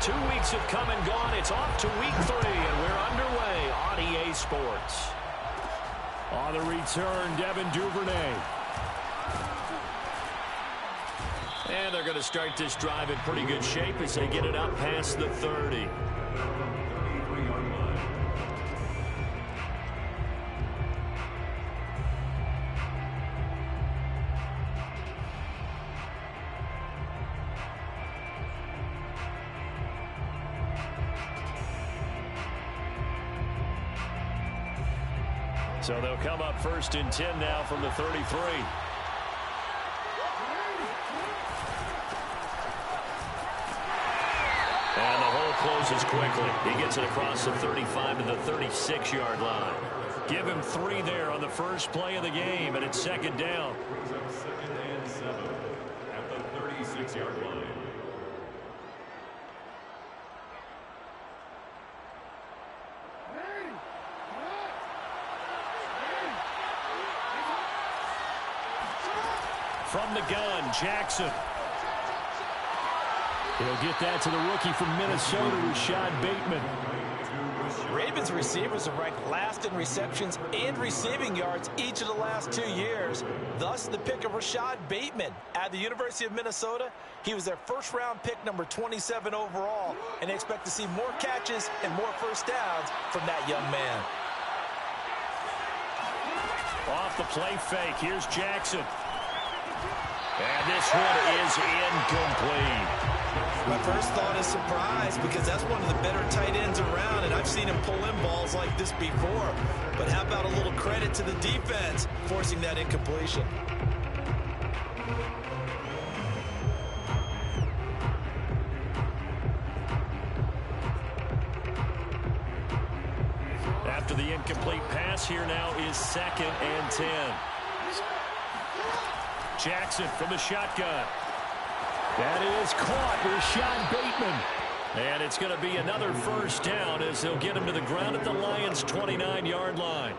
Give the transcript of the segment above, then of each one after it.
2 weeks have come and gone. It's off to week 3, and we're underway on EA Sports. On the return, Devin Duvernay. And they're going to start this drive in pretty good shape as they get it up past the 30. So they'll come up 1st and 10 now from the 33. And the hole closes quickly. He gets it across the 35 to the 36-yard line. Give him 3 there on the first play of the game, and it's 2nd down. 2nd and 7 at the 36-yard line. From the gun, Jackson. He'll get that to the rookie from Minnesota, Rashad Bateman. Ravens receivers are ranked last in receptions and receiving yards each of the last 2 years. Thus, the pick of Rashad Bateman at the University of Minnesota. He was their first-round pick, number 27 overall, and they expect to see more catches and more first downs from that young man. Off the play fake, here's Jackson. And this one is incomplete. My first thought is surprise, because that's one of the better tight ends around, and I've seen him pull in balls like this before. But how about a little credit to the defense forcing that incompletion? After the incomplete pass, here now is 2nd and 10. Jackson from the shotgun. That is caught, Rashad Bateman. And it's going to be another first down as they'll get him to the ground at the Lions' 29-yard line.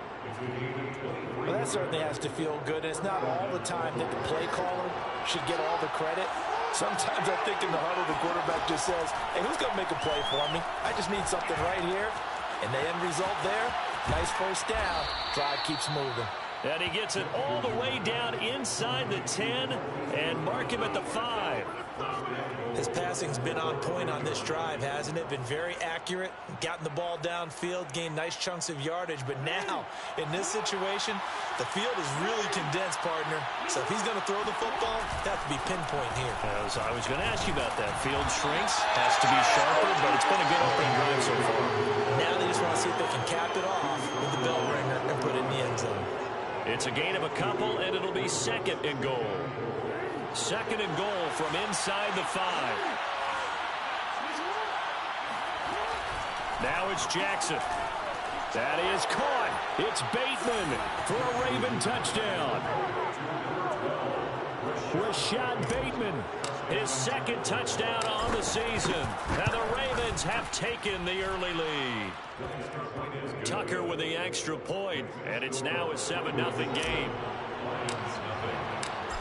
Well, that certainly has to feel good. It's not all the time that the play caller should get all the credit. Sometimes I think in the huddle, the quarterback just says, hey, who's going to make a play for me? I just need something right here. And the end result there, nice first down. Drive keeps moving. And he gets it all the way down inside the 10 and mark him at the 5. His passing's been on point on this drive, hasn't it? Been very accurate, gotten the ball downfield, gained nice chunks of yardage. But now, in this situation, the field is really condensed, partner. So if he's going to throw the football, it has to be pinpoint here. As I was going to ask you about that. Field shrinks, has to be sharper, but it's been a good opening drive so far. Now they just want to see if they can cap it off with the bell ringer and put it in the end zone. It's a gain of a couple, and it'll be 2nd and goal. 2nd and goal from inside the 5. Now it's Jackson. That is caught. It's Bateman for a Raven touchdown. Rashad Bateman, his 2nd touchdown on the season. And the Ravens have taken the early lead. Tucker with the extra point, and it's now a 7-0 game.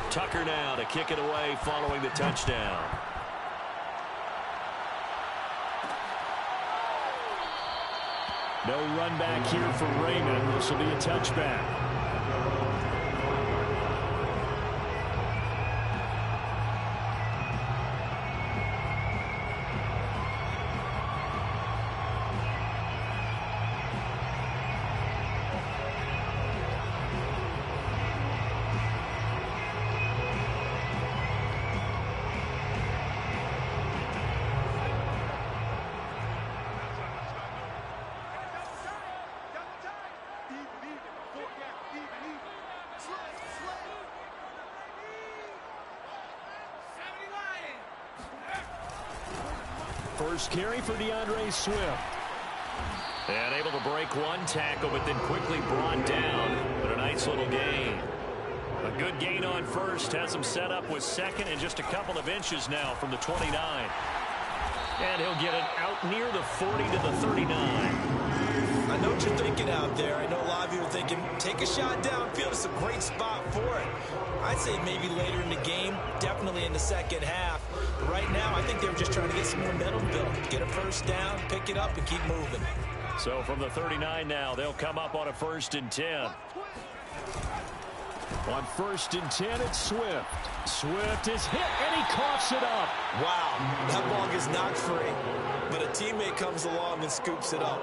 Tucker now to kick it away following the touchdown. No run back here for Raymond. This will be a touchback. First carry for DeAndre Swift. And able to break one tackle, but then quickly brought down. But a nice little gain. A good gain on first. Has him set up with 2nd and just a couple of inches now from the 29. And he'll get it out near the 40 to the 39. I know what you're thinking out there. I know a lot of you are thinking, take a shot downfield. It's a great spot for it. I'd say maybe later in the game, definitely in the second half. But right now, I think they were just trying to get some momentum built. Get a first down, pick it up, and keep moving. So from the 39 now, they'll come up on a 1st and 10. On 1st and 10, it's Swift. Swift is hit, and he coughs it up. Wow, that ball is not free, but a teammate comes along and scoops it up.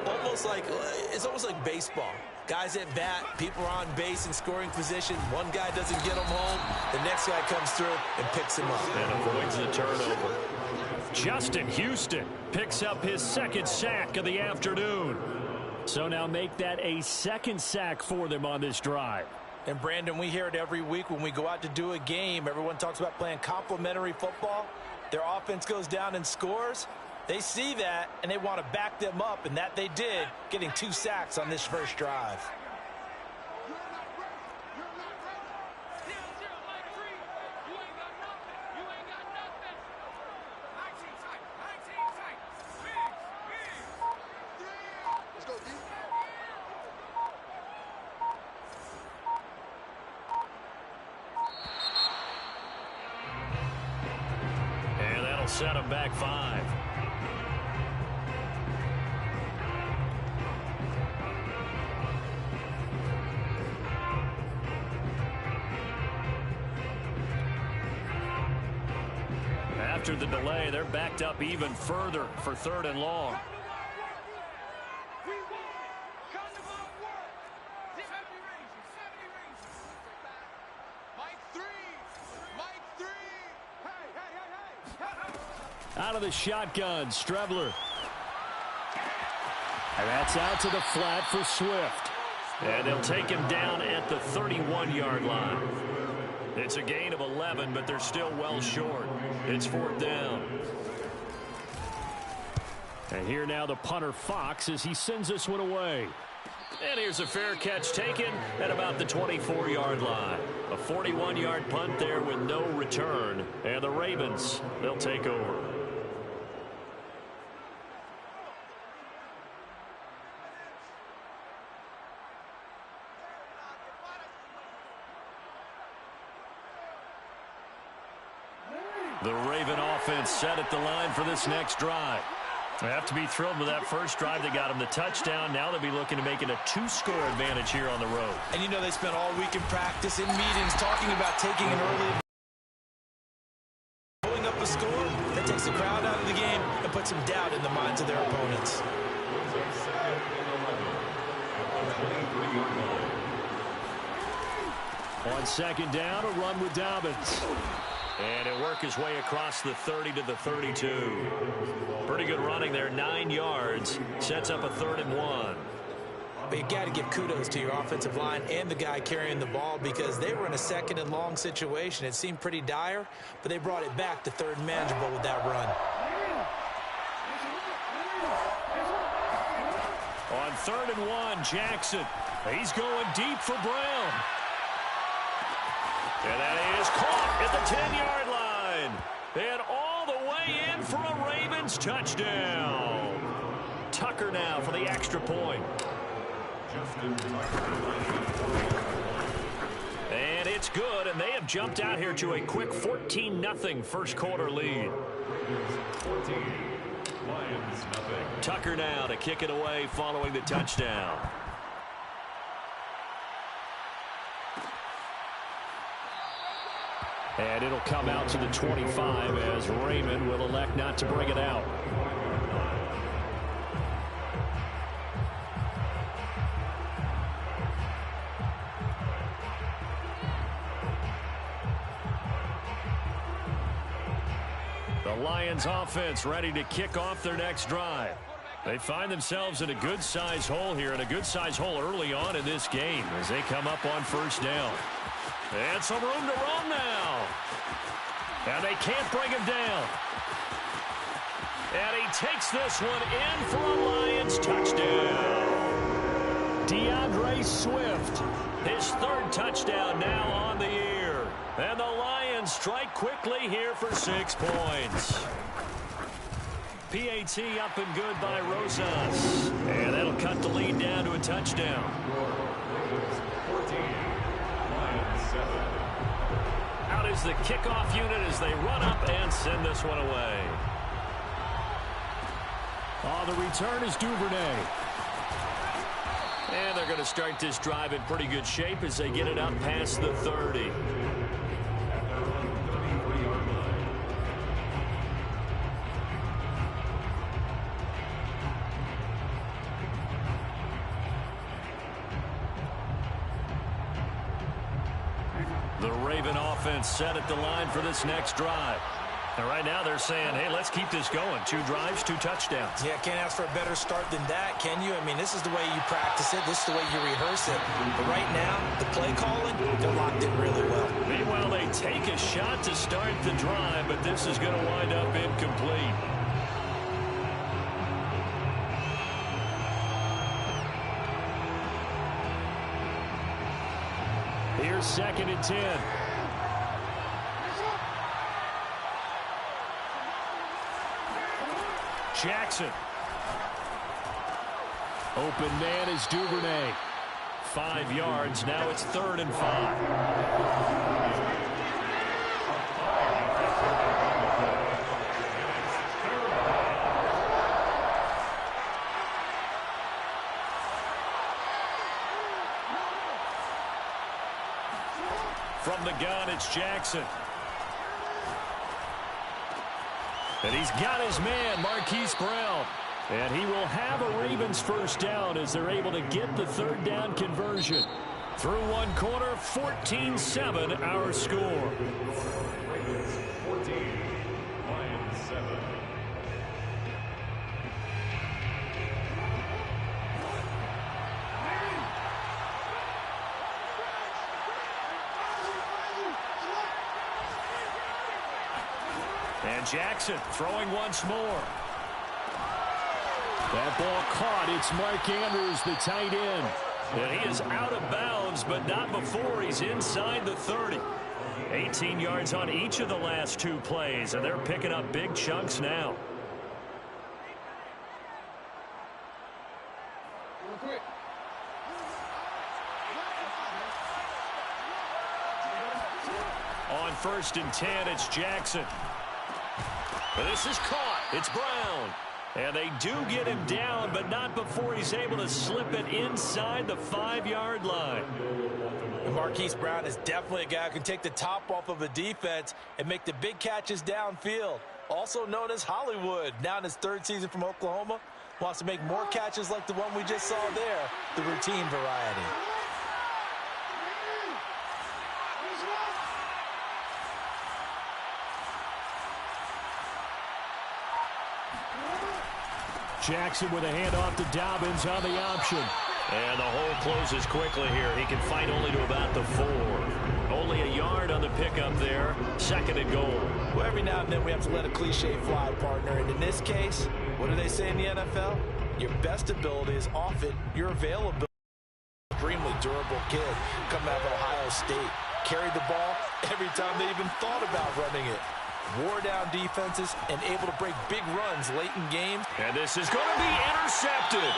It's almost like baseball. Guys at bat, people are on base in scoring position. One guy doesn't get him home. The next guy comes through and picks him up. And avoids the turnover. Justin Houston picks up his 2nd sack of the afternoon. So now make that a 2nd sack for them on this drive. And, Brandon, we hear it every week when we go out to do a game. Everyone talks about playing complementary football. Their offense goes down and scores. They see that, and they want to back them up, and that they did, getting 2 sacks on this first drive. And that'll set them back 5. After the delay, they're backed up even further for 3rd and long. Out of the shotgun, Strebler. And that's out to the flat for Swift. And they'll take him down at the 31-yard line. It's a gain of 11, but they're still well short. It's 4th down. And here now the punter, Fox, as he sends this one away. And here's a fair catch taken at about the 24-yard line. A 41-yard punt there with no return. And the Ravens, they'll take over. The Raven offense set at the line for this next drive. They have to be thrilled with that first drive that got them the touchdown. Now they'll be looking to make it a 2-score advantage here on the road. And you know they spent all week in practice, in meetings, talking about taking an early pulling up a score that takes the crowd out of the game and puts some doubt in the minds of their opponents. On 2nd down, a run with Dobbins. And he'll work his way across the 30 to the 32. Pretty good running there, 9 yards. Sets up a 3rd and 1. But you got to give kudos to your offensive line and the guy carrying the ball because they were in a 2nd and long situation. It seemed pretty dire, but they brought it back to 3rd and manageable with that run. On 3rd and 1, Jackson. He's going deep for Brown. And that is caught at the 10-yard line. And all the way in for a Ravens touchdown. Tucker now for the extra point. And it's good, and they have jumped out here to a quick 14-0 first quarter lead. 14, Lions, nothing. Tucker now to kick it away following the touchdown. And it'll come out to the 25 as Raymond will elect not to bring it out. The Lions offense ready to kick off their next drive. They find themselves in a good-sized hole here, and a good-sized hole early on in this game as they come up on 1st down. And some room to run now. And they can't bring him down. And he takes this one in for a Lions touchdown. DeAndre Swift, his 3rd touchdown now on the year. And the Lions strike quickly here for 6 points. PAT up and good by Rosas. And that'll cut the lead down to a touchdown. 14, Lions 7. Out is the kickoff unit as they run up and send this one away. The return is Duvernay. And they're going to start this drive in pretty good shape as they get it up past the 30. The Raven offense set at the line for this next drive. And right now they're saying, hey, let's keep this going. 2 drives, 2 touchdowns. Yeah, can't ask for a better start than that, can you? I mean, this is the way you practice it. This is the way you rehearse it. But right now, the play calling, they're locked in really well. Meanwhile, they take a shot to start the drive, but this is going to wind up incomplete. Here's 2nd and 10. Jackson. Open man is Duvernay. 5 yards. Now it's 3rd and 5. From the gun, it's Jackson. And he's got his man, Marquise Brown. And he will have a Ravens first down as they're able to get the 3rd down conversion. Through one quarter, 14-7 our score. Ravens 14, Lions 7. And Jackson throwing once more. That ball caught. It's Mark Andrews, the tight end. And he is out of bounds, but not before he's inside the 30. 18 yards on each of the last 2 plays, and they're picking up big chunks now. On 1st and 10, it's Jackson. But this is caught. It's Brown. And they do get him down, but not before he's able to slip it inside the 5-yard line. And Marquise Brown is definitely a guy who can take the top off of a defense and make the big catches downfield. Also known as Hollywood, now in his 3rd season from Oklahoma, wants to make more catches like the one we just saw there, the routine variety. Jackson with a handoff to Dobbins on the option. And the hole closes quickly here. He can fight only to about the 4. Only a yard on the pickup there. 2nd and goal. Well, every now and then we have to let a cliche fly, partner. And in this case, what do they say in the NFL? Your best ability is often your availability. Extremely durable kid coming out of Ohio State. Carried the ball every time they even thought about running it. Wore down defenses and able to break big runs late in games. And this is going to be intercepted.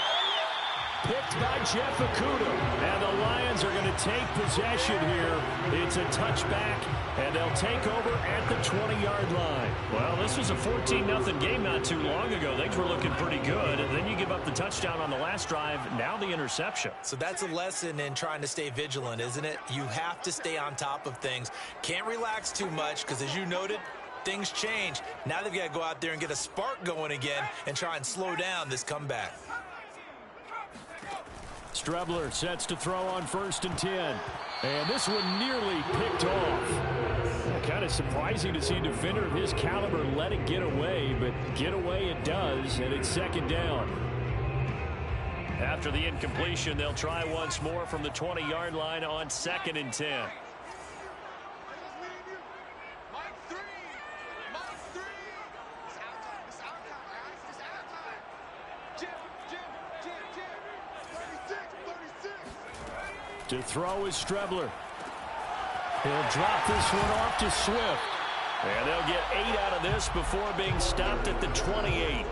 Picked by Jeff Okuda. And the Lions are going to take possession here. It's a touchback, and they'll take over at the 20-yard line. Well, this was a 14-0 game not too long ago. Things were looking pretty good. And then you give up the touchdown on the last drive, now the interception. So that's a lesson in trying to stay vigilant, isn't it? You have to stay on top of things. Can't relax too much because, as you noted, things change. Now they've got to go out there and get a spark going again and try and slow down this comeback. Strebler sets to throw on 1st and 10. And this one nearly picked off. Kind of surprising to see a defender of his caliber let it get away, but get away it does, and it's 2nd down. After the incompletion, they'll try once more from the 20-yard line on 2nd and 10. To throw is Strebler. He'll drop this one off to Swift. And they'll get 8 out of this before being stopped at the 28.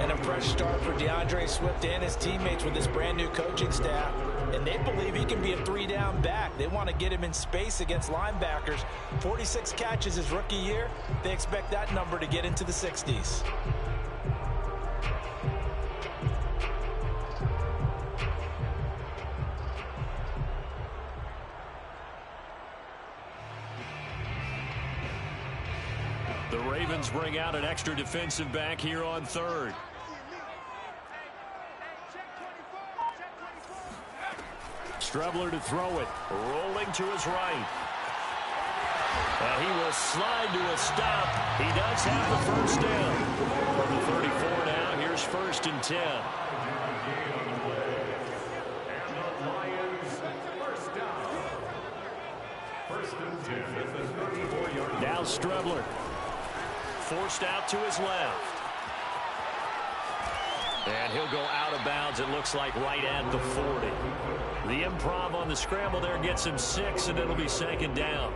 And a fresh start for DeAndre Swift and his teammates with his brand new coaching staff. And they believe he can be a 3-down back. They want to get him in space against linebackers. 46 catches his rookie year. They expect that number to get into the 60s. The Ravens bring out an extra defensive back here on third. Strebler to throw it. Rolling to his right. And he will slide to a stop. He does have the first down. From the 34 now, here's 1st and 10. And the Lions first down. 1st and 10 at the 34-yard line. Now Strebler. Forced out to his left. And he'll go out of bounds, it looks like, right at the 40. The improv on the scramble there gets him 6, and it'll be 2nd down.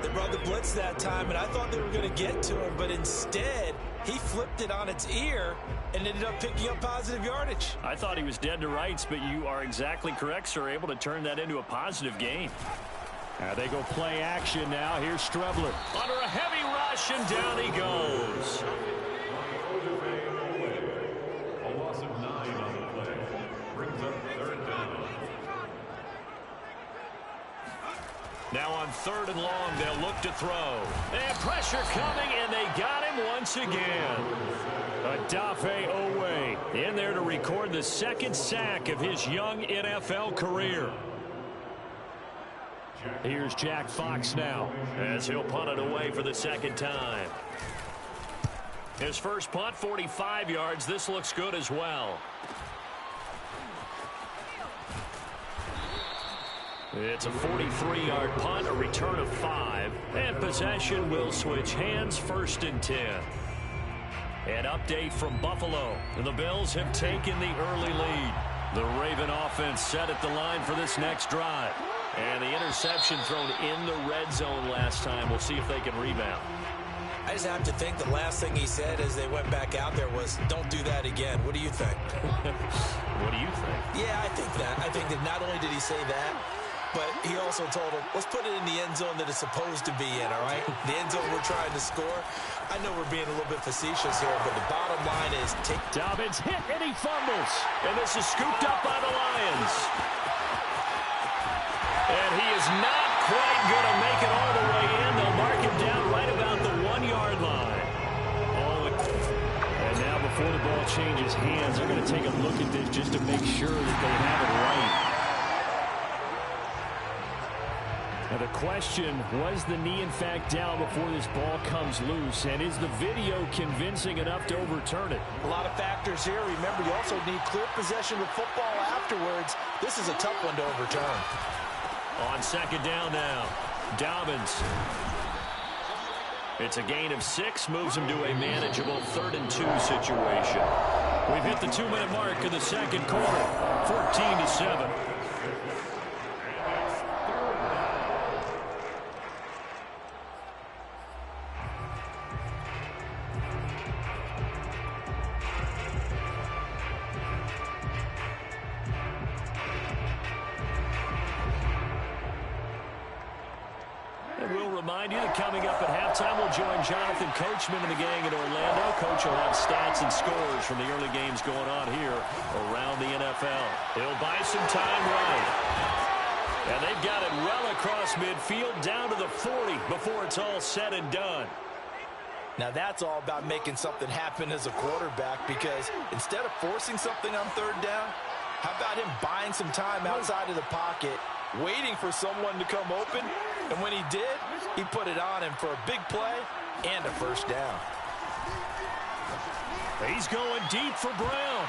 They brought the blitz that time, and I thought they were going to get to him, but instead, he flipped it on its ear and ended up picking up positive yardage. I thought he was dead to rights, but you are exactly correct, sir, able to turn that into a positive gain. They go play action now. Here's Strebler. Under a heavy rush, and down he goes. A loss of 9 on the play. Brings up 3rd down. Now on 3rd and long, they'll look to throw. And pressure coming, and they got him once again. Odafe Owe in there to record the 2nd sack of his young NFL career. Here's Jack Fox now, as he'll punt it away for the 2nd time. His first punt, 45 yards. This looks good as well. It's a 43-yard punt, a return of 5. And possession will switch hands, 1st and 10. An update from Buffalo. The Bills have taken the early lead. The Raven offense set at the line for this next drive. And the interception thrown in the red zone last time. We'll see if they can rebound. I just have to think the last thing he said as they went back out there was, don't do that again. What do you think? What do you think? Yeah, I think that. I think that not only did he say that, but he also told him, let's put it in the end zone that it's supposed to be in, all right? The end zone we're trying to score. I know we're being a little bit facetious here, but the bottom line is take... Dobbins hit, and he fumbles. And this is scooped up by the Lions. And he is not quite going to make it all the way in. They'll mark him down right about the 1-yard line. And now before the ball changes hands, they're going to take a look at this just to make sure that they have it right. Now the question, was the knee in fact down before this ball comes loose? And is the video convincing enough to overturn it? A lot of factors here. Remember, you also need clear possession of football afterwards. This is a tough one to overturn. On 2nd down now, Dobbins. It's a gain of 6, moves him to a manageable 3rd and 2 situation. We've hit the 2-minute mark of the 2nd quarter, 14-7. Remind you that coming up at halftime, we'll join Jonathan Coachman and the gang in Orlando. Coach will have stats and scores from the early games going on here around the NFL. He'll buy some time right. And they've got it well across midfield down to the 40 before it's all said and done. Now that's all about making something happen as a quarterback, because instead of forcing something on 3rd down, how about him buying some time outside of the pocket, waiting for someone to come open, and when he did, he put it on him for a big play and a 1st down. He's going deep for Brown,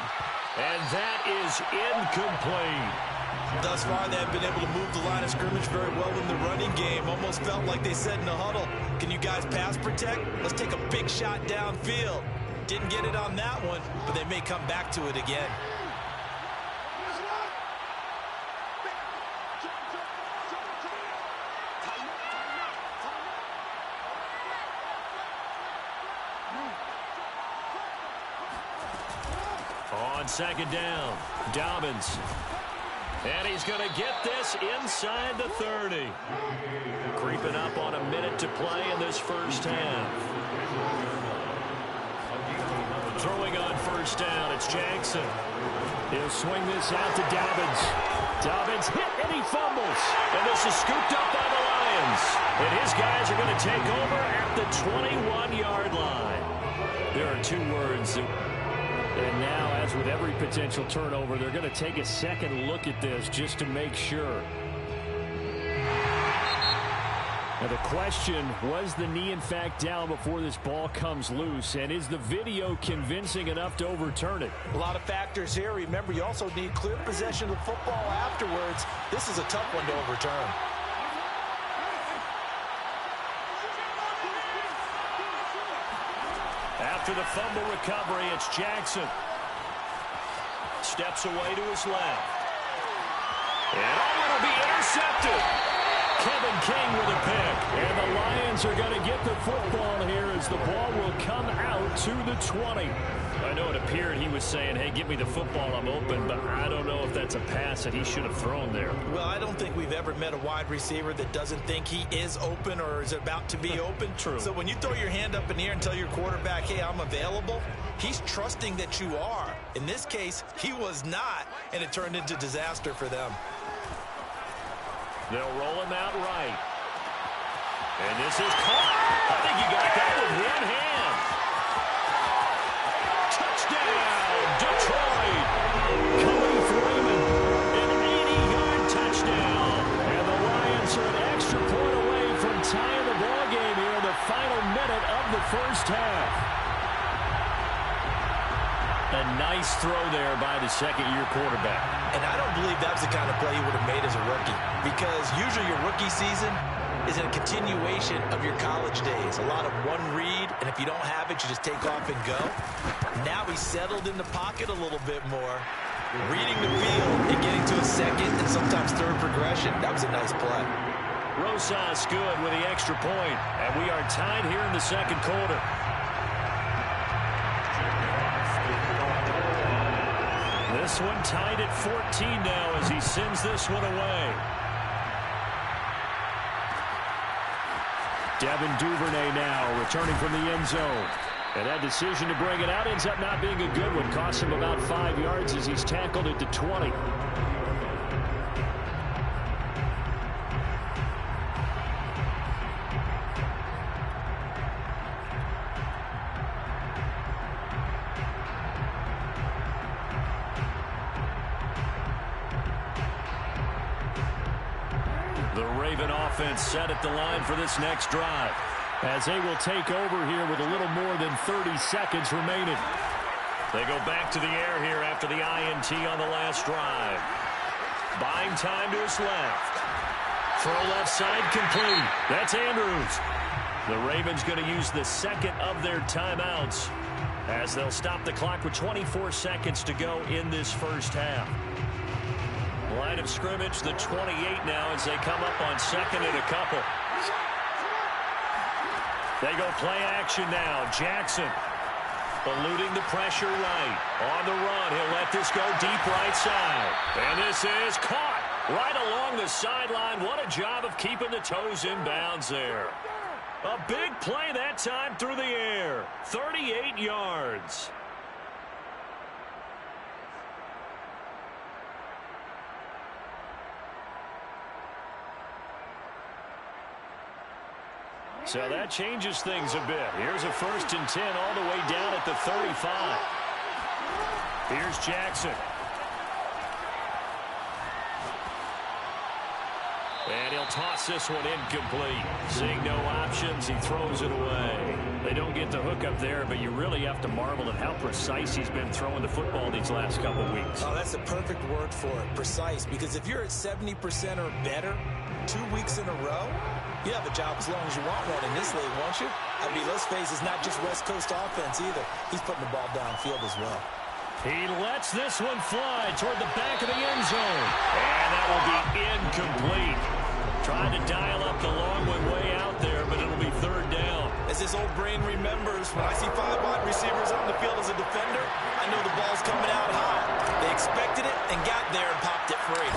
and that is incomplete. Thus far, they have been able to move the line of scrimmage very well in the running game. Almost felt like they said in the huddle, can you guys pass protect? Let's take a big shot downfield. Didn't get it on that one, but they may come back to it again. on second down. Dobbins. And he's going to get this inside the 30. Creeping up on a minute to play in this first half. Throwing on first down, it's Jackson. He'll swing this out to Dobbins. Dobbins hit and he fumbles. And this is scooped up by the Lions. And his guys are going to take over at the 21-yard line. There are two words. And now, as with every potential turnover, they're going to take a second look at this just to make sure. Now the question, was the knee in fact down before this ball comes loose? And is the video convincing enough to overturn it? A lot of factors here. Remember, you also need clear possession of the football afterwards. This is a tough one to overturn. After the fumble recovery, it's Jackson. Steps away to his left. And it'll be intercepted. Kevin King with a pick. And the Lions are going to get the football here as the ball will come out to the 20. I know it appeared he was saying, hey, give me the football, I'm open, but I don't know if that's a pass that he should have thrown there. Well, I don't think we've ever met a wide receiver that doesn't think he is open or is about to be open. True. So when you throw your hand up in the air and tell your quarterback, hey, I'm available, he's trusting that you are. In this case, he was not, and it turned into disaster for them. They'll roll him out right. And this is caught. I think you got that with one hand. Touchdown, Detroit. Coming for Raymond. An 80-yard touchdown. And the Lions are an extra point away from tying the ball game here in the final minute of the first half. A nice throw there by the second-year quarterback. And I don't believe that was the kind of play he would have made as a rookie, because usually your rookie season is a continuation of your college days. A lot of one read, and if you don't have it, you just take off and go. Now he's settled in the pocket a little bit more, reading the field and getting to a second and sometimes third progression. That was a nice play. Rosas good with the extra point, and we are tied here in the second quarter. This one tied at 14 now as he sends this one away. Devin Duvernay now returning from the end zone. And that decision to bring it out ends up not being a good one. Costs him about 5 yards as he's tackled at the 20. The Raven offense set at the line for this next drive, as they will take over here with a little more than 30 seconds remaining. They go back to the air here after the INT on the last drive. Buying time to his left. Throw left side complete. That's Andrews. The Ravens going to use the second of their timeouts as they'll stop the clock with 24 seconds to go in this first half. Line of scrimmage, the 28 now as they come up on second and a couple. They go play action now. Jackson eluding the pressure right. On the run, he'll let this go deep right side. And this is caught right along the sideline. What a job of keeping the toes in bounds there. A big play that time through the air. 38 yards. So that changes things a bit. Here's a 1st and 10 all the way down at the 35. Here's Jackson. And he'll toss this one incomplete. Seeing no options, he throws it away. They don't get the hook up there, but you really have to marvel at how precise he's been throwing the football these last couple weeks. Oh, that's the perfect word for it, precise. Because if you're at 70% or better 2 weeks in a row, you have a job as long as you want one in this league, won't you? I mean, let's face it, it's not just West Coast offense either. He's putting the ball downfield as well. He lets this one fly toward the back of the end zone. And that will be incomplete. Trying to dial up the long one way out there, but it'll be 3rd down. As his old brain remembers, when I see 5 wide receivers on the field as a defender, I know the ball's coming out high. expected it and got there and popped it free.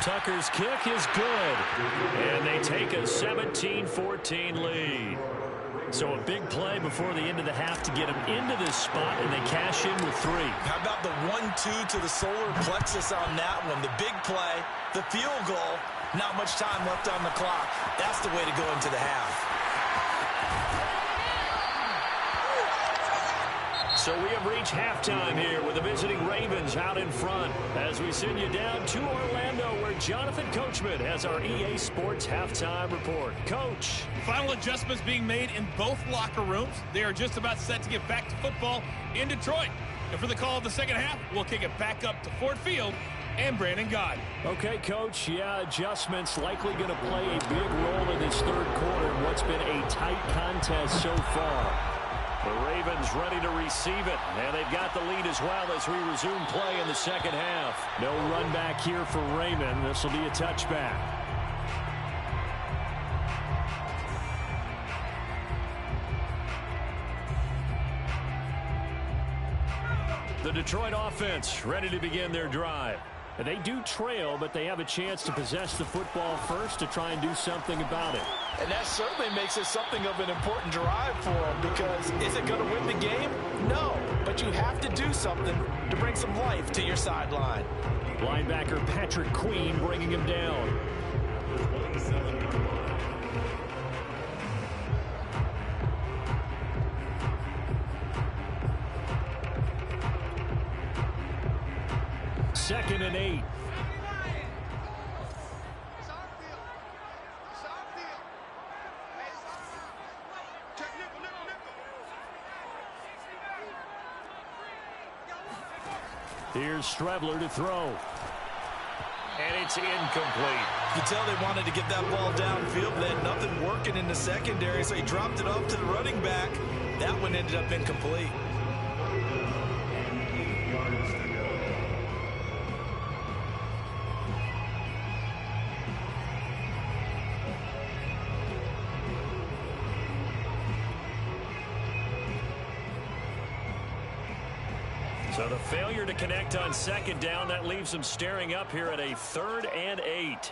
Tucker's kick is good, and they take a 17-14 lead. So a big play before the end of the half to get them into this spot, and they cash in with 3. How about the 1-2 to the solar plexus on that one? The big play, the field goal, not much time left on the clock. That's the way to go into the half. So we have reached halftime here with the visiting Ravens out in front as we send you down to Orlando where Jonathan Coachman has our EA Sports halftime report. Coach. Final adjustments being made in both locker rooms. They are just about set to get back to football in Detroit. And for the call of the second half, we'll kick it back up to Ford Field and Brandon Gaud. Okay, Coach. Yeah, adjustments likely going to play a big role in this third quarter in what's been a tight contest so far. The Ravens ready to receive it, and they've got the lead as well as we resume play in the second half. No run back here for Raymond. This will be a touchback. The Detroit offense ready to begin their drive. And they do trail, but they have a chance to possess the football first to try and do something about it. And that certainly makes it something of an important drive for them, because is it going to win the game? No, but you have to do something to bring some life to your sideline. Linebacker Patrick Queen bringing him down. Second and 8. Here's Strebler to throw. And it's incomplete. You can tell they wanted to get that ball downfield, but they had nothing working in the secondary, so he dropped it off to the running back. That one ended up incomplete. So the failure to connect on second down, that leaves them staring up here at a 3rd and 8.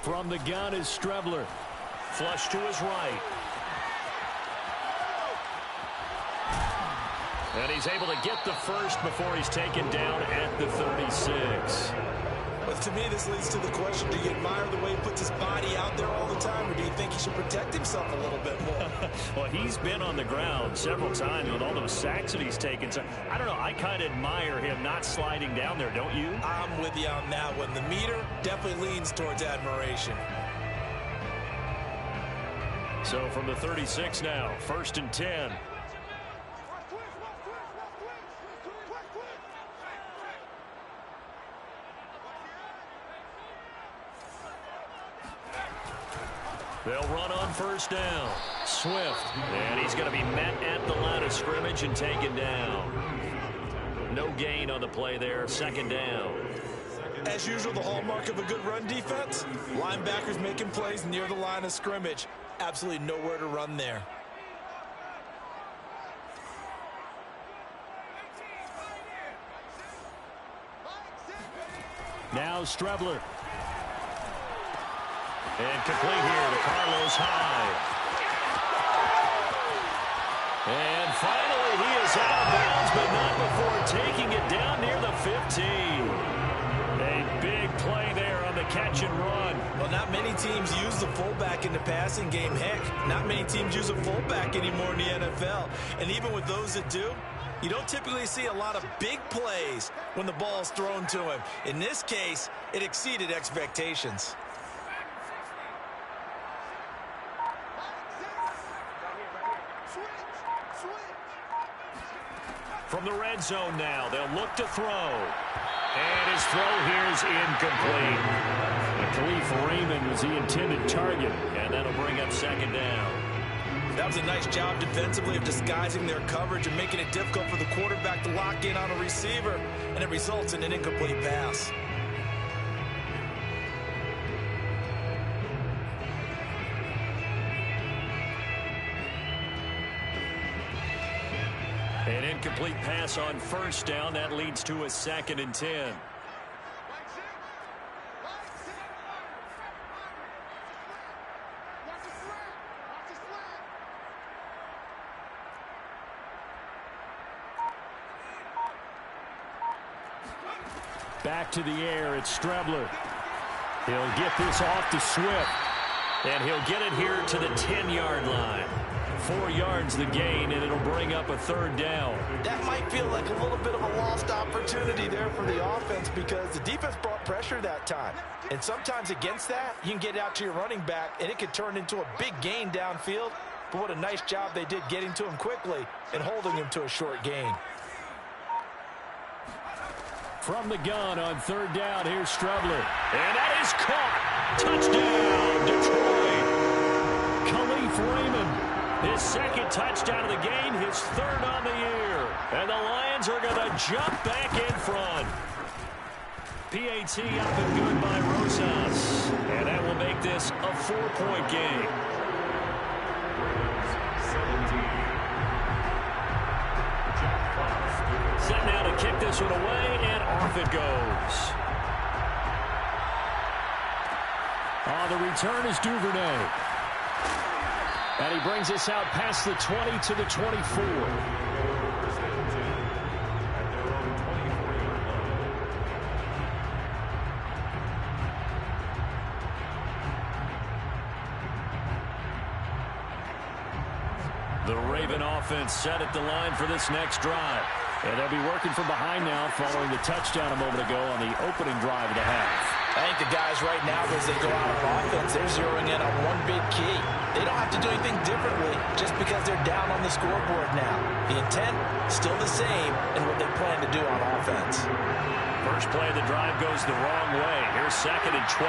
From the gun is Strebler. Flush to his right. And he's able to get the first before he's taken down at the 36. But to me, this leads to the question, do you admire the way he puts his body out there all the time, or do you think he should protect himself a little bit more? Well, he's been on the ground several times with all those sacks that he's taken. So, I don't know, I kind of admire him not sliding down there, don't you? I'm with you on that one. The meter definitely leans towards admiration. So from the 36 now, 1st and 10. They'll run on 1st down. Swift. And he's going to be met at the line of scrimmage and taken down. No gain on the play there. 2nd down. As usual, the hallmark of a good run defense, linebackers making plays near the line of scrimmage. Absolutely nowhere to run there. Now Strebler. And complete here to Carlos Hyde. And finally he is out of bounds, but not before taking it down near the 15. A big play there on the catch and run. Well, not many teams use the fullback in the passing game. Heck, not many teams use a fullback anymore in the NFL. And even with those that do, you don't typically see a lot of big plays when the ball is thrown to him. In this case, it exceeded expectations. From the red zone now, they'll look to throw. And his throw here is incomplete. Khalif Raymond was the intended target. And that'll bring up 2nd down. That was a nice job defensively of disguising their coverage and making it difficult for the quarterback to lock in on a receiver. And it results in an incomplete pass. Incomplete pass on first down. That leads to a 2nd and 10. Back to the air, it's Strebler. He'll get this off to Swift. And he'll get it here to the 10-yard line. 4 yards the gain, and it'll bring up a 3rd down. That might feel like a little bit of a lost opportunity there for the offense because the defense brought pressure that time. And sometimes against that, you can get out to your running back, and it could turn into a big gain downfield. But what a nice job they did getting to him quickly and holding him to a short gain. From the gun on 3rd down, here's Strebler. And that is caught. Touchdown, Detroit. Khalif Raymond. His 2nd touchdown of the game, his 3rd on the year. And the Lions are going to jump back in front. PAT up and good by Rosas. And that will make this a 4-point game. Set now to kick this one away, and off it goes. The return is Duvernay. And he brings us out past the 20 to the 24. The Raven offense set at the line for this next drive. And they'll be working from behind now following the touchdown a moment ago on the opening drive of the half. I think the guys right now, as they go out on offense, they're zeroing in on one big key. They don't have to do anything differently just because they're down on the scoreboard now. The intent, still the same in what they plan to do on offense. First play of the drive goes the wrong way. Here's 2nd and 12.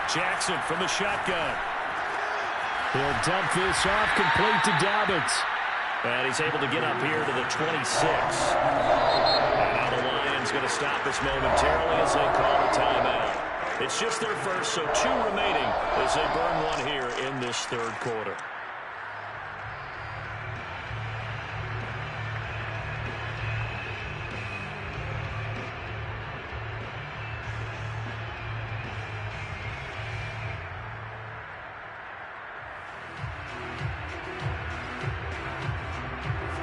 Jackson from the shotgun. He'll dump this off complete to Dobbins. And he's able to get up here to the 26. And now the Lions going to stop this momentarily as they call a timeout. It's just their first, so 2 remaining as they burn one here in this 3rd quarter.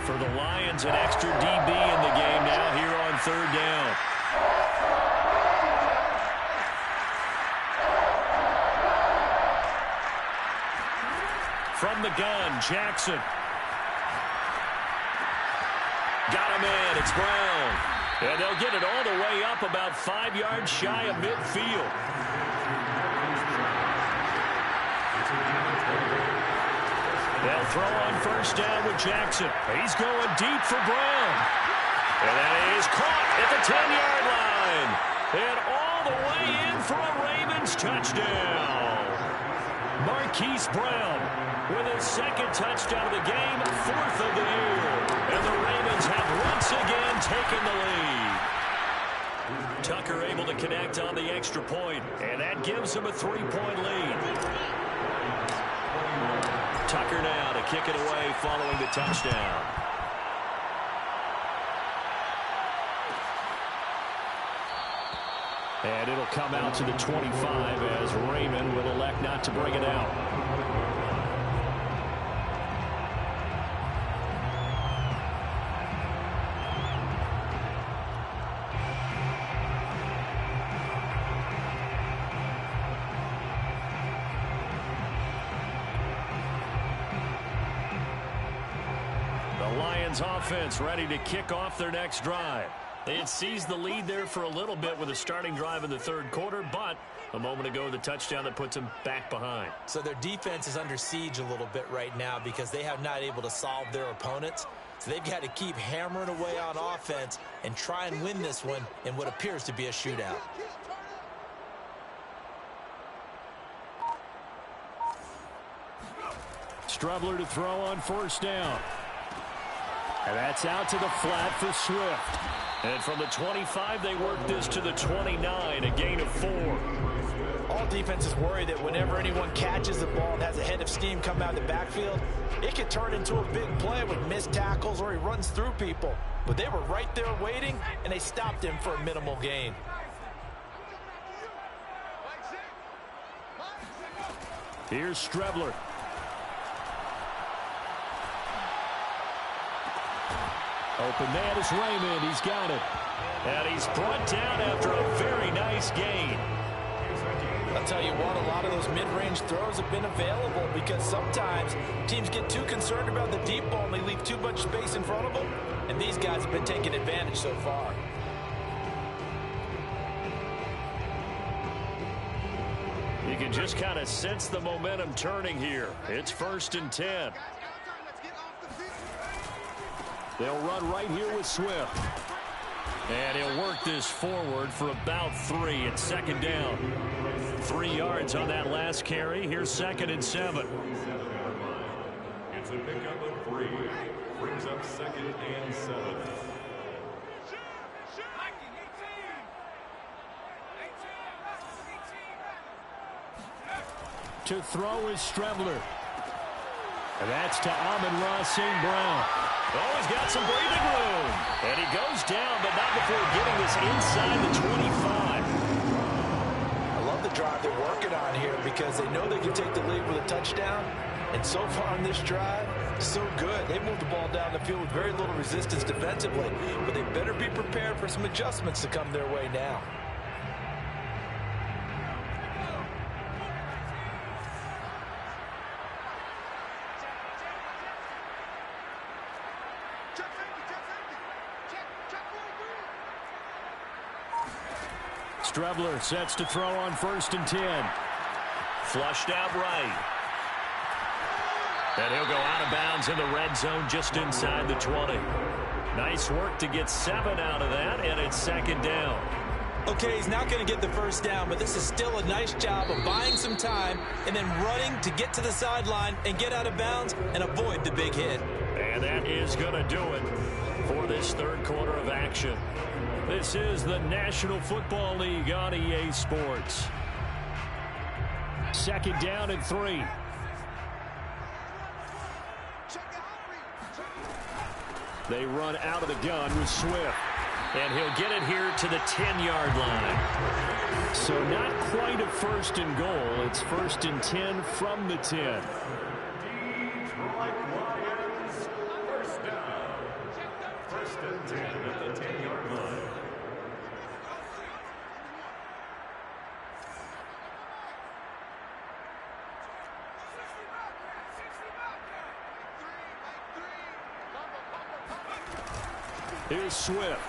For the Lions, an extra DB in the game now here on 3rd down. From the gun, Jackson. Got him in. It's Brown. And they'll get it all the way up about 5 yards shy of midfield. They'll throw on 1st down with Jackson. He's going deep for Brown. And that is caught at the 10-yard line. And all the way in for a Ravens touchdown. Marquise Brown with his 2nd touchdown of the game, 4th of the year. And the Ravens have once again taken the lead. Tucker able to connect on the extra point, and that gives him a 3-point lead. Tucker now to kick it away following the touchdown. And it'll come out to the 25 as Raymond will elect not to bring it out. Lions offense ready to kick off their next drive. They had seized the lead there for a little bit with a starting drive in the 3rd quarter, but a moment ago the touchdown that puts them back behind. So their defense is under siege a little bit right now because they have not able to solve their opponents. So they've got to keep hammering away on offense and try and win this one in what appears to be a shootout. Strebler to throw on 1st down. And that's out to the flat for Swift. And from the 25, they work this to the 29, a gain of 4. All defenses worry that whenever anyone catches the ball and has a head of steam come out of the backfield, it can turn into a big play with missed tackles or he runs through people. But they were right there waiting, and they stopped him for a minimal gain. Here's Strebler. Open man is Raymond. He's got it. And he's brought down after a very nice gain. I'll tell you what, a lot of those mid-range throws have been available because sometimes teams get too concerned about the deep ball and they leave too much space in front of them. And these guys have been taking advantage so far. You can just kind of sense the momentum turning here. It's 1st and 10. They'll run right here with Swift. And he'll work this forward for about 3. It's 2nd down. 3 yards on that last carry. Here's 2nd and 7. It's a pickup of 3. Brings up 2nd and 7. To throw is Strebler. And that's to Amon-Ra St. Brown. Oh, he's got some breathing room. And he goes down, but not before getting this inside the 25. I love the drive they're working on here because they know they can take the lead with a touchdown. And so far on this drive, so good. They moved the ball down the field with very little resistance defensively. But they better be prepared for some adjustments to come their way now. Strebler sets to throw on 1st and 10. Flushed out right. And he'll go out of bounds in the red zone just inside the 20. Nice work to get 7 out of that, and it's 2nd down. Okay, he's not going to get the 1st down, but this is still a nice job of buying some time and then running to get to the sideline and get out of bounds and avoid the big hit. And that is going to do it for this 3rd quarter of action. This is the National Football League on EA Sports. 2nd down and 3. They run out of the gun with Swift. And he'll get it here to the 10-yard line. So not quite a 1st and goal. It's 1st and 10 from the 10. Detroit Lions, 1st down. 1st and 10 at the 10-yard line. Here's Swift.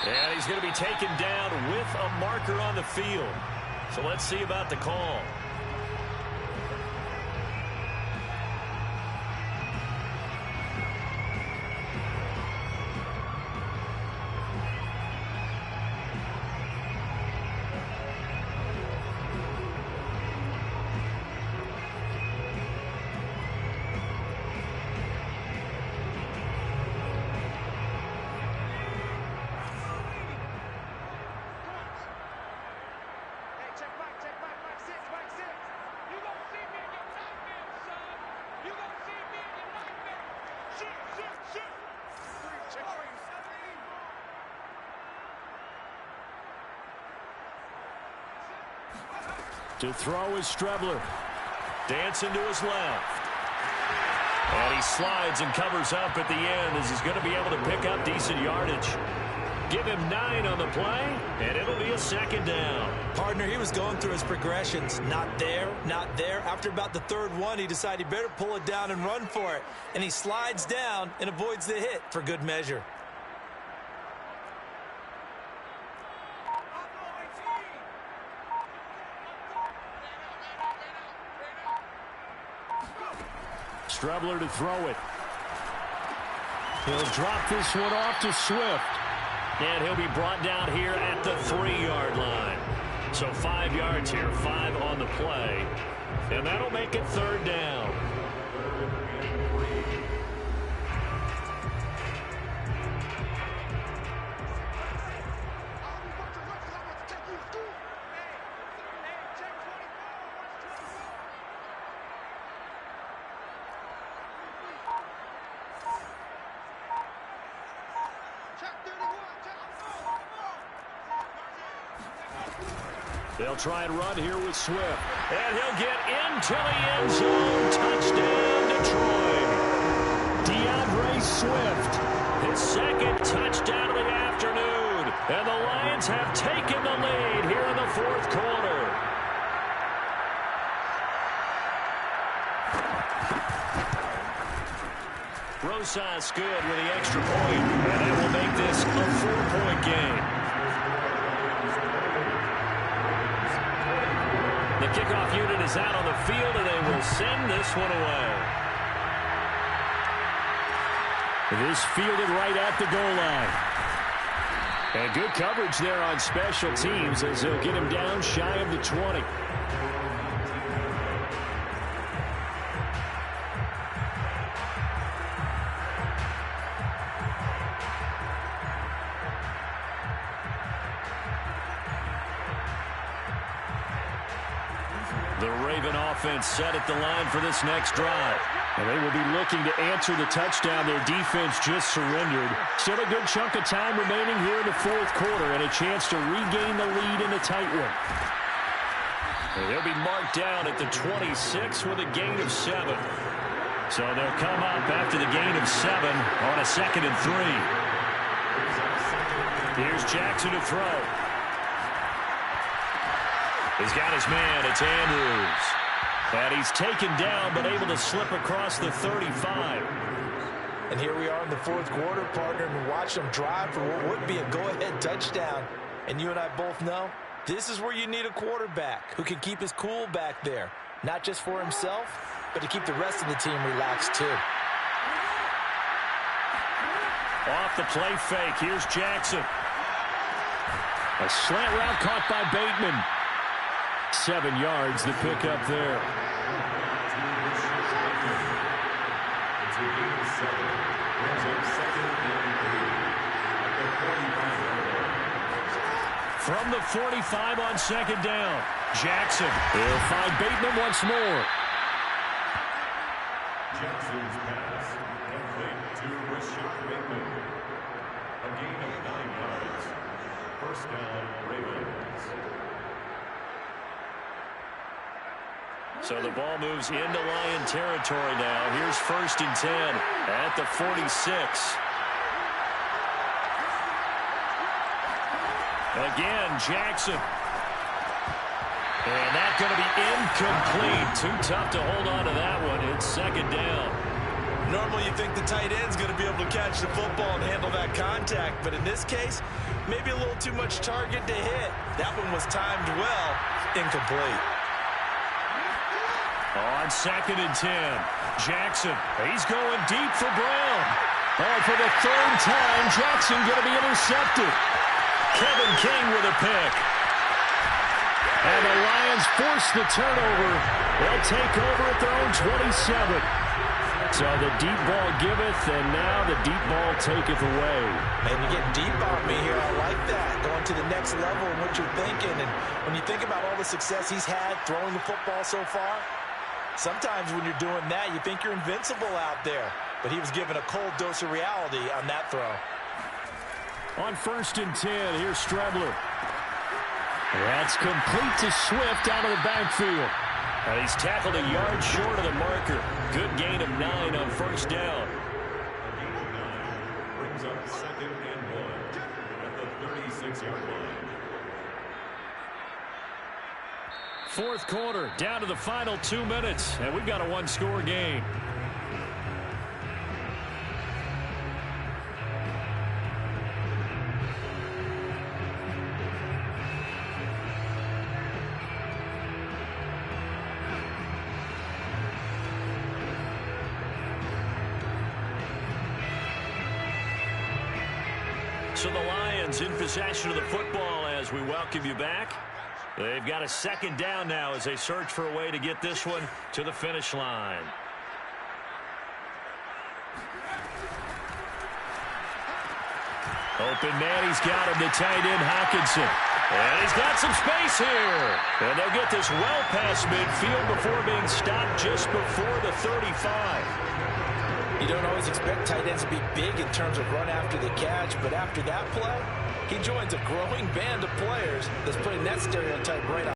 And he's going to be taken down with a marker on the field. So let's see about the call. To throw is Strebler. Dancing to his left. And he slides and covers up at the end as he's going to be able to pick up decent yardage. Give him 9 on the play, and it'll be a 2nd down. Partner, he was going through his progressions. Not there, not there. After about the 3rd one, he decided he better pull it down and run for it. And he slides down and avoids the hit for good measure. Strebler to throw it. He'll drop this one off to Swift. And he'll be brought down here at the 3-yard line. So 5 yards here, 5 on the play. And that'll make it 3rd down. They'll try and run here with Swift. And he'll get into the end zone. Touchdown, Detroit. DeAndre Swift. His second touchdown of the afternoon. And the Lions have taken the lead here in the fourth quarter. Rosas good with the extra point. And that will make this a 4-point game. The kickoff unit is out on the field, and they will send this one away. This fielded right at the goal line. And good coverage there on special teams as they'll get him down shy of the 20. The Raven offense set at the line for this next drive. And they will be looking to answer the touchdown their defense just surrendered. Still a good chunk of time remaining here in the fourth quarter and a chance to regain the lead in a tight one. And they'll be marked down at the 26 with a gain of 7. So they'll come up after the gain of 7 on a 2nd and 3. Here's Jackson to throw. He's got his man. It's Andrews. And he's taken down but able to slip across the 35. And here we are in the fourth quarter, partner, and watch them drive for what would be a go-ahead touchdown. And you and I both know this is where you need a quarterback who can keep his cool back there, not just for himself, but to keep the rest of the team relaxed too. Off the play fake. Here's Jackson. A slant route caught by Bateman. 7 yards the pickup there. From the 45 on 2nd down. Jackson will find Bateman once more. Jackson's pass complete to Rashad Bateman. A gain of 9 yards. First down, Ravens. So the ball moves into Lion territory now. Here's 1st and 10 at the 46. Again, Jackson. And that's going to be incomplete. Too tough to hold on to that one. It's 2nd down. Normally you think the tight end's going to be able to catch the football and handle that contact, but in this case, maybe a little too much target to hit. That one was timed well. Incomplete. On 2nd and 10, Jackson, he's going deep for Brown. And for the 3rd time, Jackson going to be intercepted. Kevin King with a pick. And the Lions force the turnover. They'll take over at their own 27. So the deep ball giveth, and now the deep ball taketh away. And you get deep on me here. I like that. Going to the next level in what you're thinking. And when you think about all the success he's had throwing the football so far, sometimes when you're doing that, you think you're invincible out there. But he was given a cold dose of reality on that throw. On 1st and 10, here's Strebler. That's complete to Swift out of the backfield. And he's tackled a yard short of the marker. Good gain of 9 on 1st down. A gain of 9 brings up 2nd and 1 at the 36-yard line. Fourth quarter, down to the final 2 minutes, and we've got a 1-score game. So the Lions in possession of the football as we welcome you back. They've got a 2nd down now as they search for a way to get this one to the finish line. Open man, he's got him, the tight end Hawkinson. And he's got some space here. And they'll get this well past midfield before being stopped just before the 35. You don't always expect tight ends to be big in terms of run after the catch, but after that play, he joins a growing band of players that's putting that stereotype right on.